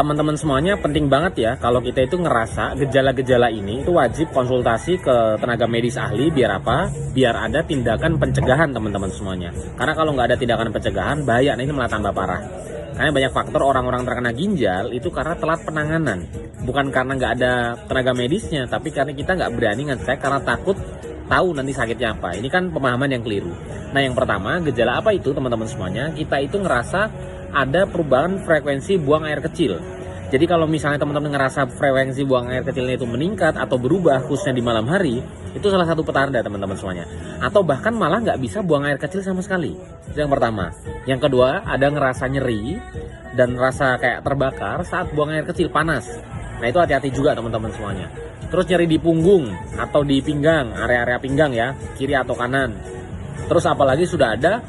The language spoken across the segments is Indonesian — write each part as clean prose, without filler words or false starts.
teman-teman semuanya penting banget ya kalau kita itu ngerasa gejala-gejala ini itu wajib konsultasi ke tenaga medis ahli. Biar apa? Biar ada tindakan pencegahan teman-teman semuanya. Karena kalau nggak ada tindakan pencegahan, bahaya, nah ini malah tambah parah. Karena banyak faktor orang-orang terkena ginjal itu karena telat penanganan. Bukan karena nggak ada tenaga medisnya, tapi karena kita nggak berani ngecek karena takut tahu nanti sakitnya apa. Ini kan pemahaman yang keliru. Nah, yang pertama, gejala apa itu teman-teman semuanya? Kita itu ngerasa ada perubahan frekuensi buang air kecil. Jadi kalau misalnya teman-teman ngerasa frekuensi buang air kecilnya itu meningkat atau berubah khususnya di malam hari, itu salah satu petanda teman-teman semuanya. Atau bahkan malah nggak bisa buang air kecil sama sekali. Itu yang pertama. Yang kedua, ada ngerasa nyeri dan rasa kayak terbakar saat buang air kecil panas. Nah, itu hati-hati juga teman-teman semuanya. Terus nyeri di punggung atau di pinggang, area-area pinggang ya, kiri atau kanan. Terus apalagi sudah ada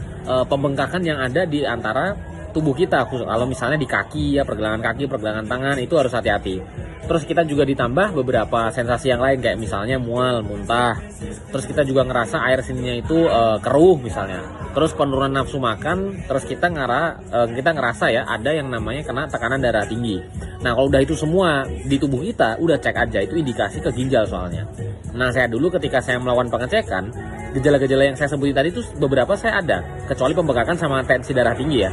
pembengkakan yang ada di antara tubuh kita, kalau misalnya di kaki ya, pergelangan kaki, pergelangan tangan, itu harus hati-hati. Terus kita juga ditambah beberapa sensasi yang lain kayak misalnya mual, muntah. Terus kita juga ngerasa air sininya itu keruh misalnya. Terus penurunan nafsu makan. Terus kita ngerasa ya ada yang namanya kena tekanan darah tinggi. Nah, kalau udah itu semua di tubuh kita, udah cek aja, itu indikasi ke ginjal soalnya. Nah, saya dulu ketika saya melakukan pengecekan, gejala-gejala yang saya sebutin tadi itu beberapa saya ada, kecuali pembengkakan sama tensi darah tinggi ya.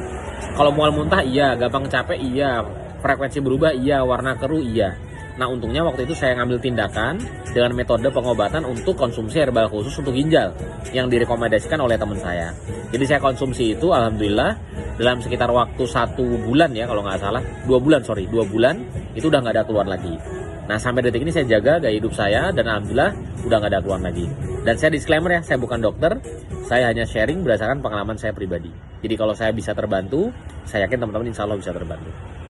Kalau mual muntah iya, gampang capek iya, frekuensi berubah iya, warna keruh iya. Nah, untungnya waktu itu saya ngambil tindakan dengan metode pengobatan untuk konsumsi herbal khusus untuk ginjal yang direkomendasikan oleh teman saya. Jadi saya konsumsi itu alhamdulillah dalam sekitar waktu 1 bulan ya, kalau nggak salah 2 bulan itu udah nggak ada keluar lagi. Nah, sampai detik ini saya jaga gaya hidup saya dan alhamdulillah udah nggak ada keluar lagi. Dan saya disclaimer ya, saya bukan dokter, saya hanya sharing berdasarkan pengalaman saya pribadi. Jadi kalau saya bisa terbantu, saya yakin teman-teman insya Allah bisa terbantu.